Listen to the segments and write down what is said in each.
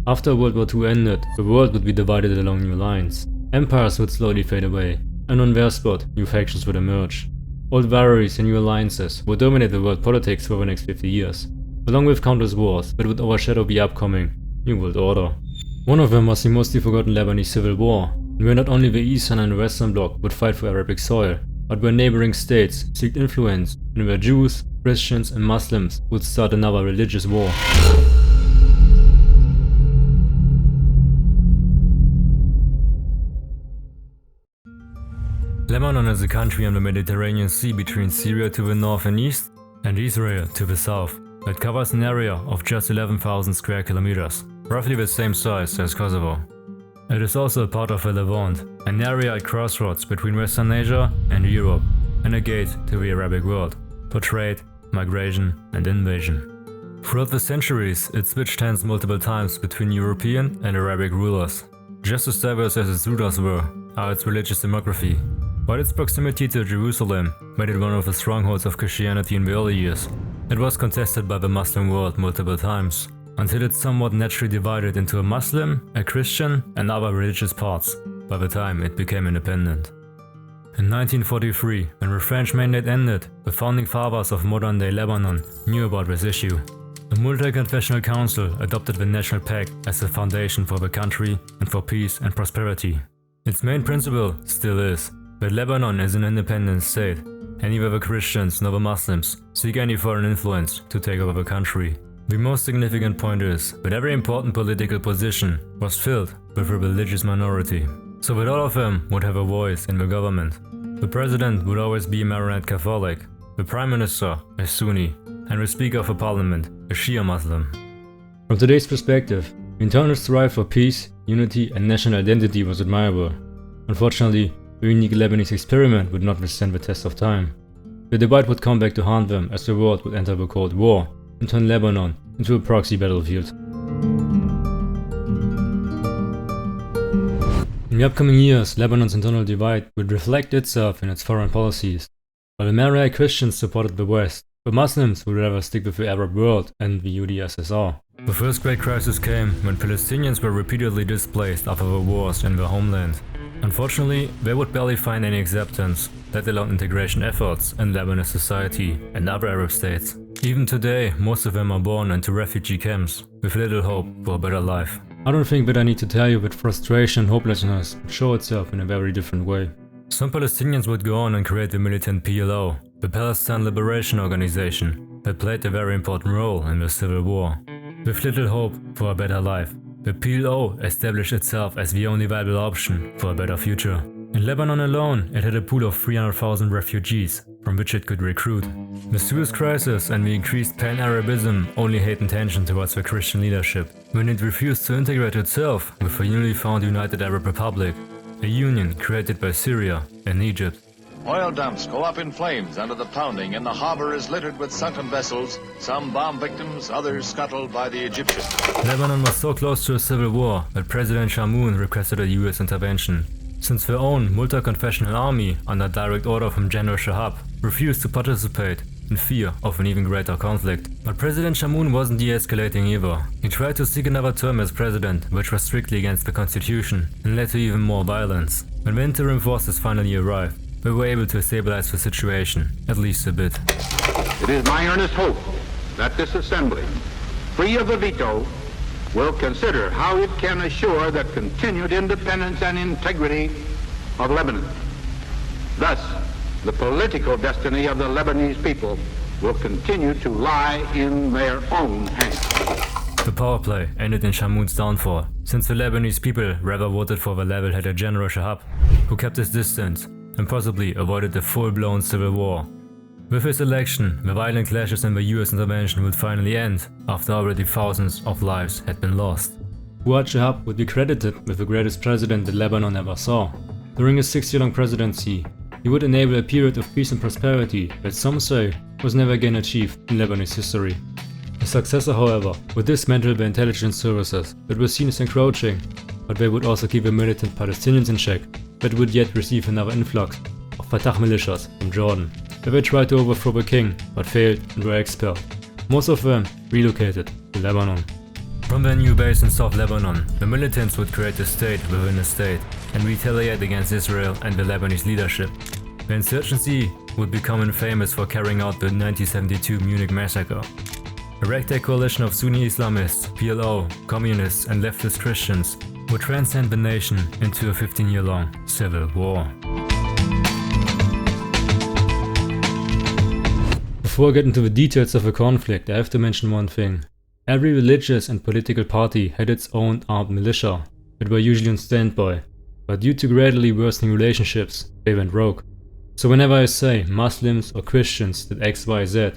After World War II ended, the world would be divided along new lines. Empires would slowly fade away, and on their spot, new factions would emerge. Old rivalries and new alliances would dominate the world politics for the next 50 years, along with countless wars that would overshadow the upcoming New World Order. One of them was the mostly forgotten Lebanese Civil War, where not only the Eastern and the Western Bloc would fight for Arabic soil, but where neighboring states seeked influence, and where Jews, Christians and Muslims would start another religious war. Lebanon is a country on the Mediterranean Sea between Syria to the north and east and Israel to the south that covers an area of just 11,000 square kilometers, roughly the same size as Kosovo. It is also a part of the Levant, an area at crossroads between Western Asia and Europe, and a gate to the Arabic world for trade, migration and invasion. Throughout the centuries, it switched hands multiple times between European and Arabic rulers. Just as diverse as its rulers were, are its religious demography. While its proximity to Jerusalem made it one of the strongholds of Christianity in the early years, it was contested by the Muslim world multiple times, until it somewhat naturally divided into a Muslim, a Christian and other religious parts by the time it became independent. In 1943, when the French mandate ended, the founding fathers of modern-day Lebanon knew about this issue. The Multi-Confessional Council adopted the National Pact as the foundation for the country and for peace and prosperity. Its main principle still is that Lebanon is an independent state, and neither the Christians nor the Muslims seek any foreign influence to take over the country. The most significant point is that every important political position was filled with a religious minority, so that all of them would have a voice in the government. The president would always be a Maronite Catholic, the prime minister a Sunni, and the speaker of the parliament a Shia Muslim. From today's perspective, the internal strive for peace, unity and national identity was admirable. Unfortunately, the unique Lebanese experiment would not withstand the test of time. The divide would come back to haunt them as the world would enter the Cold War and turn Lebanon into a proxy battlefield. In the upcoming years, Lebanon's internal divide would reflect itself in its foreign policies. While the Maronite Christians supported the West, the Muslims would rather stick with the Arab world and the UdSSR. The first great crisis came when Palestinians were repeatedly displaced after the wars in their homeland. Unfortunately, they would barely find any acceptance, let alone integration efforts in Lebanese society and other Arab states. Even today, most of them are born into refugee camps, with little hope for a better life. I don't think that I need to tell you that frustration and hopelessness would show itself in a very different way. Some Palestinians would go on and create the militant PLO, the Palestine Liberation Organization, that played a very important role in the civil war. With little hope for a better life, the PLO established itself as the only viable option for a better future. In Lebanon alone, it had a pool of 300,000 refugees, from which it could recruit. The Suez Crisis and the increased pan-Arabism only heightened tension towards the Christian leadership, when it refused to integrate itself with the newly found United Arab Republic, a union created by Syria and Egypt. Oil dumps go up in flames under the pounding, and the harbor is littered with sunken vessels, some bomb victims, others scuttled by the Egyptians. Lebanon was so close to a civil war that President Chamoun requested a US intervention, since their own multi-confessional army, under direct order from General Shahab, refused to participate in fear of an even greater conflict. But President Chamoun wasn't de-escalating either. He tried to seek another term as president, which was strictly against the constitution, and led to even more violence. When the interim forces finally arrived, we were able to stabilize the situation, at least a bit. It is my earnest hope that this assembly, free of the veto, will consider how it can assure the continued independence and integrity of Lebanon. Thus, the political destiny of the Lebanese people will continue to lie in their own hands. The power play ended in Chamoun's downfall, since the Lebanese people rather voted for the level-headed General Shahab, who kept his distance and possibly avoided the full-blown civil war. With his election, the violent clashes and the US intervention would finally end, after already thousands of lives had been lost. Fuad Shahab would be credited with the greatest president that Lebanon ever saw. During his 6-year-long presidency, he would enable a period of peace and prosperity that some say was never again achieved in Lebanese history. His successor, however, would dismantle the intelligence services that were seen as encroaching, but they would also keep the militant Palestinians in check that would yet receive another influx of Fatah militias from Jordan. They tried to overthrow the king, but failed and were expelled. Most of them relocated to Lebanon. From their new base in South Lebanon, the militants would create a state within a state and retaliate against Israel and the Lebanese leadership. The insurgency would become infamous for carrying out the 1972 Munich massacre. A ragtag coalition of Sunni Islamists, PLO, communists and leftist Christians would transcend the nation into a 15-year-long civil war. Before I get into the details of the conflict, I have to mention one thing. Every religious and political party had its own armed militia that were usually on standby, but due to gradually worsening relationships, they went rogue. So whenever I say Muslims or Christians did X, Y, Z,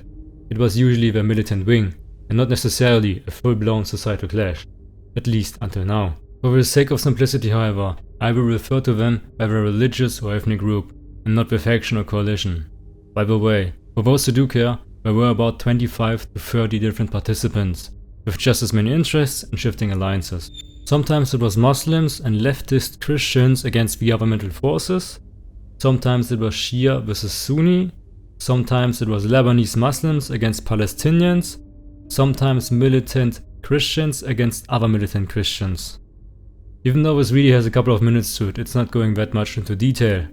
it was usually their militant wing, and not necessarily a full-blown societal clash, at least until now. For the sake of simplicity, however, I will refer to them by their religious or ethnic group, and not their faction or coalition. By the way, for those who do care, there were about 25 to 30 different participants, with just as many interests and shifting alliances. Sometimes it was Muslims and leftist Christians against the governmental forces, sometimes it was Shia versus Sunni, sometimes it was Lebanese Muslims against Palestinians, sometimes militant Christians against other militant Christians. Even though this video has a couple of minutes to it, it's not going that much into detail,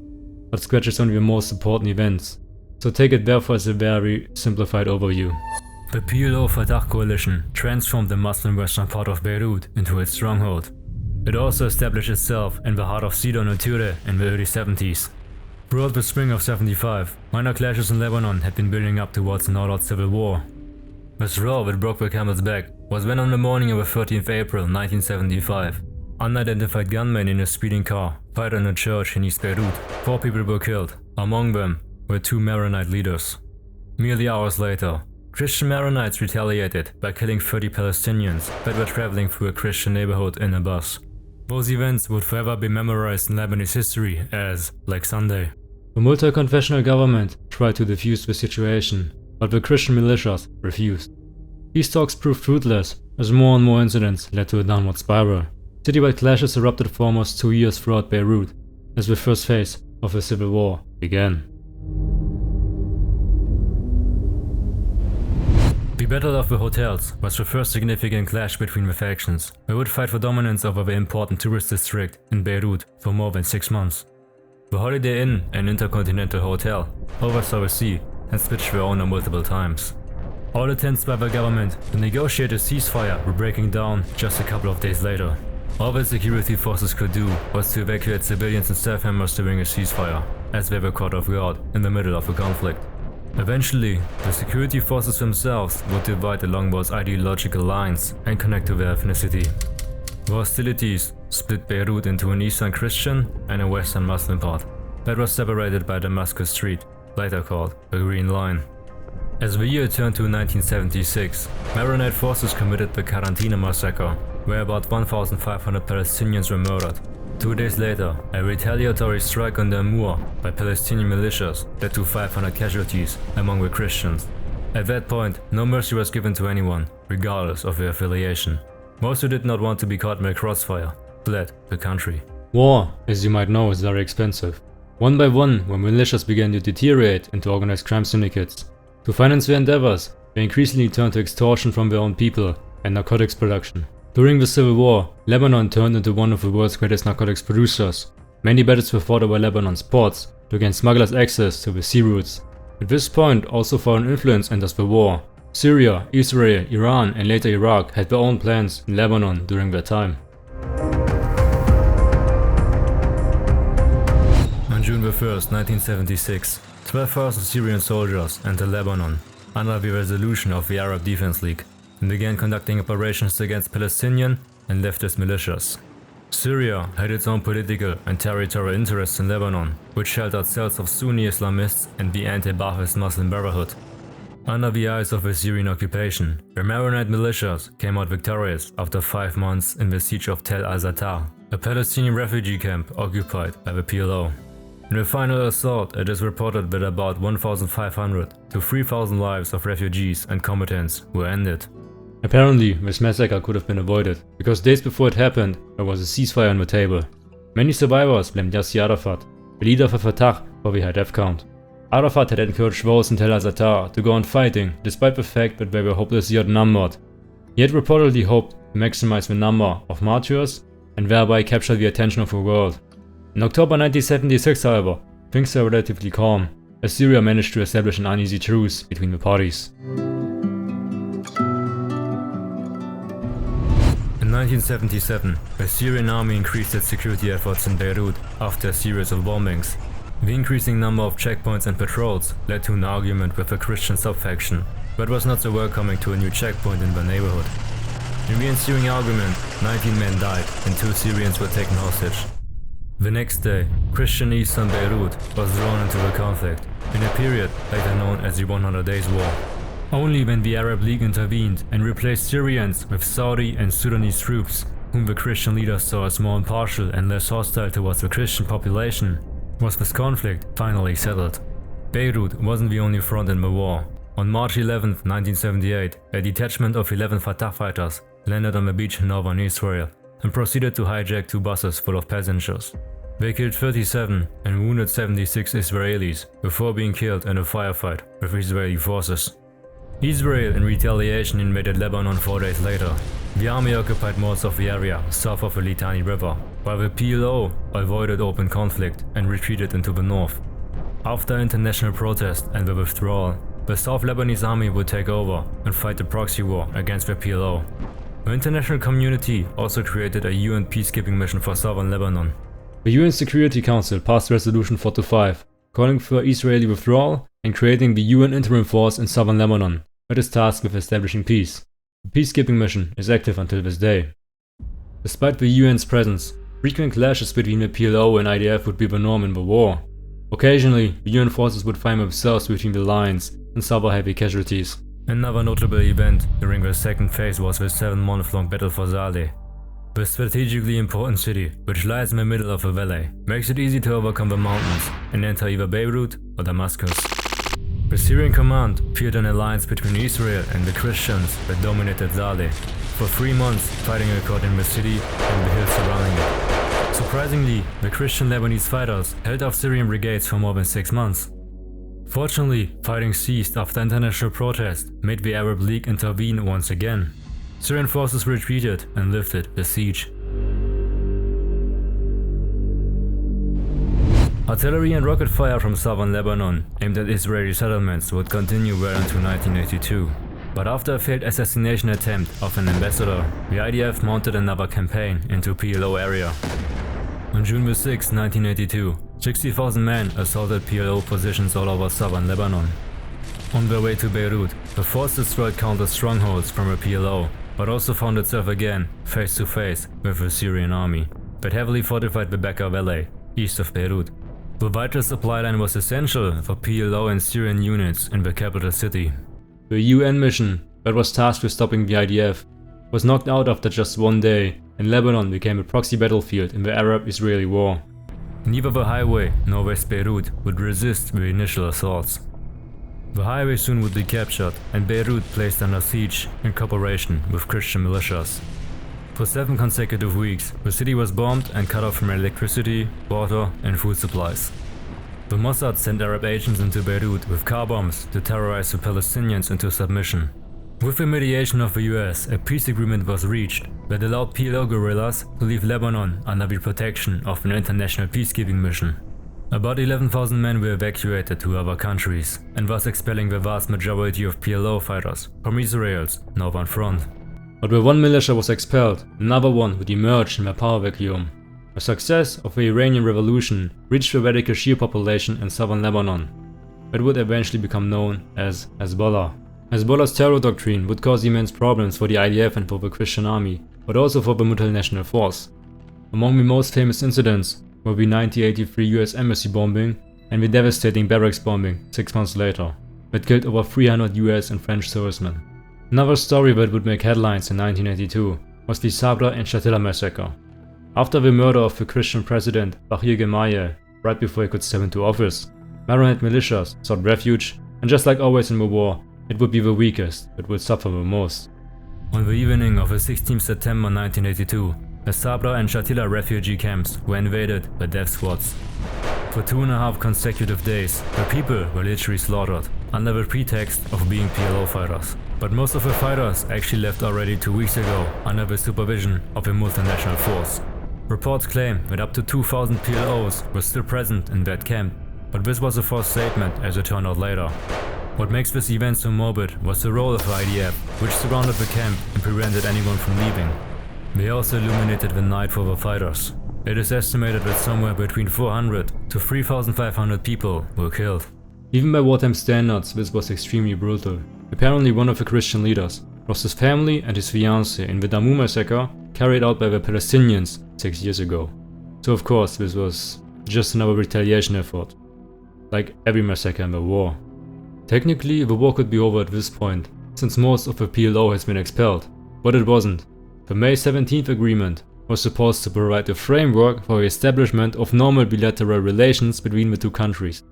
but scratches only the most important events. So take it therefore as a very simplified overview. The PLO-Fatah coalition transformed the Muslim western part of Beirut into its stronghold. It also established itself in the heart of Sidon and Tyre in the early 70s. Throughout the spring of 75, minor clashes in Lebanon had been building up towards an all-out civil war. The straw that broke the camel's back was when on the morning of the 13th April 1975, unidentified gunmen in a speeding car fired on a church in East Beirut. 4 people were killed, among them were 2 Maronite leaders. Merely hours later, Christian Maronites retaliated by killing 30 Palestinians that were traveling through a Christian neighborhood in a bus. Those events would forever be memorized in Lebanese history as Black Sunday. The multi-confessional government tried to defuse the situation, but the Christian militias refused. These talks proved fruitless as more and more incidents led to a downward spiral. Citywide clashes erupted for almost 2 years throughout Beirut as the first phase of the civil war began. The Battle of the Hotels was the first significant clash between the factions. They would fight for dominance over the important tourist district in Beirut for more than 6 months. The Holiday Inn, an intercontinental hotel, oversaw the sea and switched their owner multiple times. All attempts by the government to negotiate a ceasefire were breaking down just a couple of days later. All the security forces could do was to evacuate civilians and staff members during a ceasefire, as they were caught off guard in the middle of a conflict. Eventually, the security forces themselves would divide along those ideological lines and connect to their ethnicity. The hostilities split Beirut into an Eastern Christian and a Western Muslim part that was separated by Damascus Street, later called the Green Line. As the year turned to 1976, Maronite forces committed the Karantina massacre, where about 1,500 Palestinians were murdered. 2 days later, a retaliatory strike on the Amur by Palestinian militias led to 500 casualties among the Christians. At that point, no mercy was given to anyone, regardless of their affiliation. Most who did not want to be caught in the crossfire fled the country. War, as you might know, is very expensive. One by one, when militias began to deteriorate into organized crime syndicates, to finance their endeavors, they increasingly turned to extortion from their own people and narcotics production. During the Civil War, Lebanon turned into one of the world's greatest narcotics producers. Many battles were fought over Lebanon's ports to gain smugglers access to the sea routes. At this point, also foreign influence enters the war. Syria, Israel, Iran and later Iraq had their own plans in Lebanon during their time. On June 1, 1976, 12,000 Syrian soldiers entered Lebanon under the resolution of the Arab Defense League and began conducting operations against Palestinian and leftist militias. Syria had its own political and territorial interests in Lebanon, which sheltered cells of Sunni Islamists and the anti-Ba'athist Muslim Brotherhood. Under the eyes of the Syrian occupation, the Maronite militias came out victorious after 5 months in the siege of Tel al-Zatar, a Palestinian refugee camp occupied by the PLO. In the final assault, it is reported that about 1,500 to 3,000 lives of refugees and combatants were ended. Apparently, this massacre could have been avoided, because days before it happened, there was a ceasefire on the table. Many survivors blamed Yasser Arafat, the leader of Fatah, for the high death count. Arafat had encouraged those in Tel al-Zatar to go on fighting, despite the fact that they were hopelessly outnumbered. He had reportedly hoped to maximize the number of martyrs and thereby capture the attention of the world. In October 1976, however, things were relatively calm, as Syria managed to establish an uneasy truce between the parties. In 1977, the Syrian army increased its security efforts in Beirut after a series of bombings. The increasing number of checkpoints and patrols led to an argument with the Christian subfaction, but was not so welcoming to a new checkpoint in the neighborhood. In the ensuing argument, 19 men died and 2 Syrians were taken hostage. The next day, Christian eastern Beirut was drawn into the conflict, in a period later known as the 100 Days War. Only when the Arab League intervened and replaced Syrians with Saudi and Sudanese troops, whom the Christian leaders saw as more impartial and less hostile towards the Christian population, was this conflict finally settled. Beirut wasn't the only front in the war. On March 11, 1978, a detachment of 11 Fatah fighters landed on the beach in northern Israel and proceeded to hijack 2 buses full of passengers. They killed 37 and wounded 76 Israelis before being killed in a firefight with Israeli forces. Israel in retaliation invaded Lebanon 4 days later. The army occupied most of the area south of the Litani River, while the PLO avoided open conflict and retreated into the north. After international protest and the withdrawal, the South Lebanese army would take over and fight the proxy war against the PLO. The international community also created a UN peacekeeping mission for southern Lebanon. The UN Security Council passed Resolution 425, calling for Israeli withdrawal and creating the UN Interim Force in southern Lebanon, that is tasked with establishing peace. The peacekeeping mission is active until this day. Despite the UN's presence, frequent clashes between the PLO and IDF would be the norm in the war. Occasionally, the UN forces would find themselves between the lines and suffer heavy casualties. Another notable event during the second phase was the 7-month-long battle for Saleh. The strategically important city, which lies in the middle of the valley, makes it easy to overcome the mountains and enter either Beirut or Damascus. The Syrian command feared an alliance between Israel and the Christians that dominated Saleh, for 3 months fighting occurred in the city and the hills surrounding it. Surprisingly, the Christian Lebanese fighters held off Syrian brigades for more than 6 months. Fortunately, fighting ceased after international protest made the Arab League intervene once again. Syrian forces retreated and lifted the siege. Artillery and rocket fire from southern Lebanon aimed at Israeli settlements would continue well into 1982. But after a failed assassination attempt of an ambassador, the IDF mounted another campaign into PLO area. On June 6, 1982, 60,000 men assaulted PLO positions all over southern Lebanon. On their way to Beirut, the force destroyed countless strongholds from the PLO, but also found itself again face to face with the Syrian army that heavily fortified the Bekaa Valley, east of Beirut. The vital supply line was essential for PLO and Syrian units in the capital city. The UN mission that was tasked with stopping the IDF was knocked out after just 1 day, and Lebanon became a proxy battlefield in the Arab-Israeli war. Neither the highway nor West Beirut would resist the initial assaults. The highway soon would be captured and Beirut placed under siege in cooperation with Christian militias. For 7 consecutive weeks, the city was bombed and cut off from electricity, water and food supplies. The Mossad sent Arab agents into Beirut with car bombs to terrorize the Palestinians into submission. With the mediation of the US, a peace agreement was reached that allowed PLO guerrillas to leave Lebanon under the protection of an international peacekeeping mission. About 11,000 men were evacuated to other countries, and thus expelling the vast majority of PLO fighters from Israel's northern front. But where one militia was expelled, another one would emerge in the power vacuum. The success of the Iranian Revolution reached the radical Shia population in southern Lebanon. It would eventually become known as Hezbollah. Hezbollah's terror doctrine would cause immense problems for the IDF and for the Christian army, but also for the multinational force. Among the most famous incidents were the 1983 US embassy bombing and the devastating barracks bombing 6 months later, that killed over 300 US and French servicemen. Another story that would make headlines in 1982 was the Sabra and Shatila massacre. After the murder of the Christian president Bahir Gemayel, right before he could step into office, Maronite militias sought refuge, and just like always in the war, it would be the weakest that would suffer the most. On the evening of the 16th September 1982, the Sabra and Shatila refugee camps were invaded by death squads. for 2.5 consecutive days, where people were literally slaughtered, under the pretext of being PLO fighters. But most of the fighters actually left already 2 weeks ago, under the supervision of a multinational force. Reports claim that up to 2,000 PLOs were still present in that camp, but this was a false statement as it turned out later. What makes this event so morbid was the role of the IDF, which surrounded the camp and prevented anyone from leaving. They also illuminated the night for the fighters. It is estimated that somewhere between 400 to 3,500 people were killed. Even by wartime standards, this was extremely brutal. Apparently one of the Christian leaders lost his family and his fiancée in the Damu massacre carried out by the Palestinians 6 years ago. So of course this was just another retaliation effort, like every massacre in the war. Technically the war could be over at this point, since most of the PLO has been expelled, but it wasn't. The May 17th agreement was supposed to provide a framework for the establishment of normal bilateral relations between the two countries.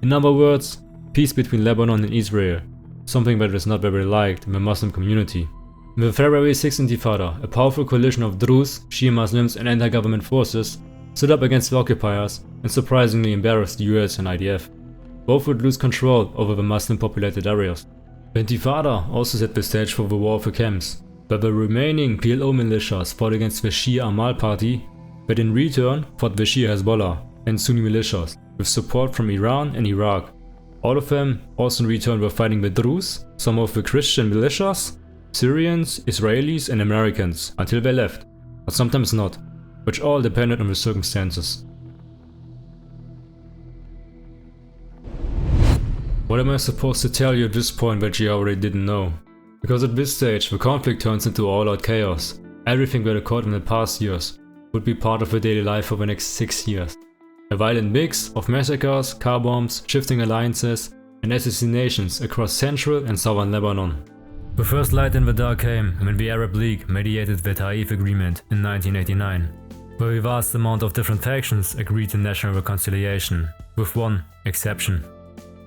In other words, peace between Lebanon and Israel, something that is not very liked in the Muslim community. In the February 6th Intifada, a powerful coalition of Druze, Shia Muslims and anti-government forces stood up against the occupiers and surprisingly embarrassed the US and IDF. Both would lose control over the Muslim populated areas. The Intifada also set the stage for the war of the camps, but the remaining PLO militias fought against the Shia Amal party, but in return fought the Shia Hezbollah and Sunni militias, with support from Iran and Iraq. All of them also in return were fighting the Druze, some of the Christian militias, Syrians, Israelis and Americans, until they left, but sometimes not, which all depended on the circumstances. What am I supposed to tell you at this point that you already didn't know? Because at this stage the conflict turns into all-out chaos. Everything that occurred in the past years would be part of the daily life for the next 6 years. A violent mix of massacres, car bombs, shifting alliances and assassinations across central and southern Lebanon. The first light in the dark came when the Arab League mediated the Taif Agreement in 1989, where a vast amount of different factions agreed to national reconciliation, with one exception.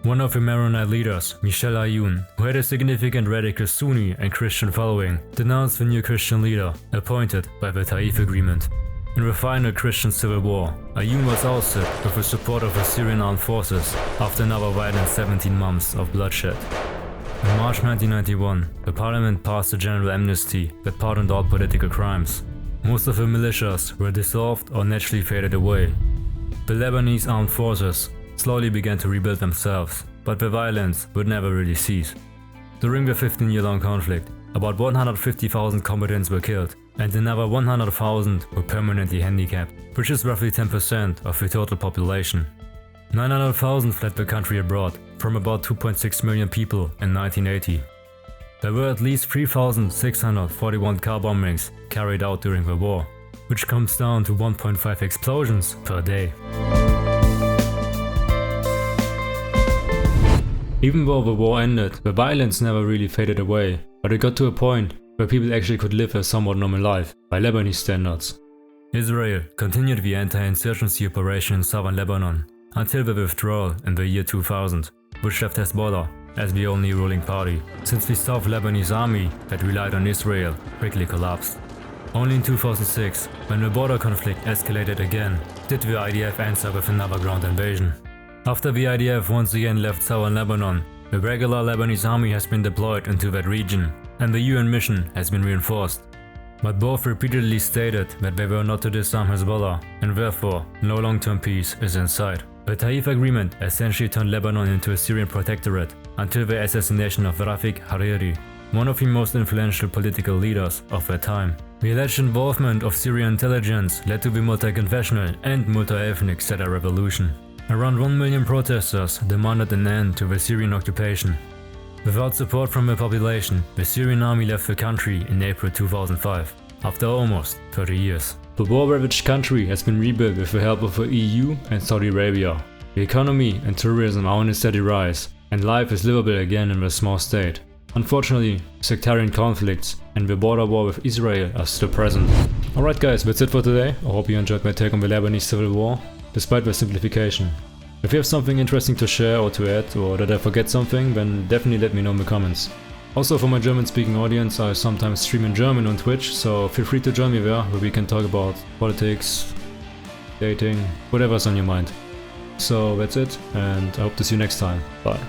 One of the Maronite leaders, Michel Ayoun, who had a significant radical Sunni and Christian following, denounced the new Christian leader appointed by the Taif Agreement. In the final Christian civil war, Ayoun was ousted with the support of the Syrian armed forces after another violent 17 months of bloodshed. In March 1991, the parliament passed a general amnesty that pardoned all political crimes. Most of the militias were dissolved or naturally faded away. The Lebanese armed forces slowly began to rebuild themselves, but the violence would never really cease. During the 15-year-long conflict, about 150,000 combatants were killed, and another 100,000 were permanently handicapped, which is roughly 10% of the total population. 900,000 fled the country abroad, from about 2.6 million people in 1980. There were at least 3,641 car bombings carried out during the war, which comes down to 1.5 explosions per day. Even though the war ended, the violence never really faded away, but it got to a point where people actually could live a somewhat normal life, by Lebanese standards. Israel continued the anti-insurgency operation in southern Lebanon, until the withdrawal in the year 2000, which left Hezbollah as the only ruling party, since the South Lebanese army that relied on Israel quickly collapsed. Only in 2006, when the border conflict escalated again, did the IDF answer with another ground invasion. After the IDF once again left southern Lebanon, the regular Lebanese army has been deployed into that region, and the UN mission has been reinforced. But both repeatedly stated that they were not to disarm Hezbollah, and therefore no long-term peace is in sight. The Taif Agreement essentially turned Lebanon into a Syrian protectorate until the assassination of Rafik Hariri, one of the most influential political leaders of that time. The alleged involvement of Syrian intelligence led to the multi-confessional and multi-ethnic Cedar Revolution. Around 1 million protesters demanded an end to the Syrian occupation. Without support from the population, the Syrian army left the country in April 2005, after almost 30 years. The war-ravaged country has been rebuilt with the help of the EU and Saudi Arabia. The economy and tourism are on a steady rise, and life is livable again in the small state. Unfortunately, sectarian conflicts and the border war with Israel are still present. Alright guys, that's it for today. I hope you enjoyed my take on the Lebanese civil war, despite the simplification. If you have something interesting to share or to add, or that I forget something, then definitely let me know in the comments. Also for my German speaking audience, I sometimes stream in German on Twitch, so feel free to join me there, where we can talk about politics, dating, whatever's on your mind. So that's it, and I hope to see you next time. Bye.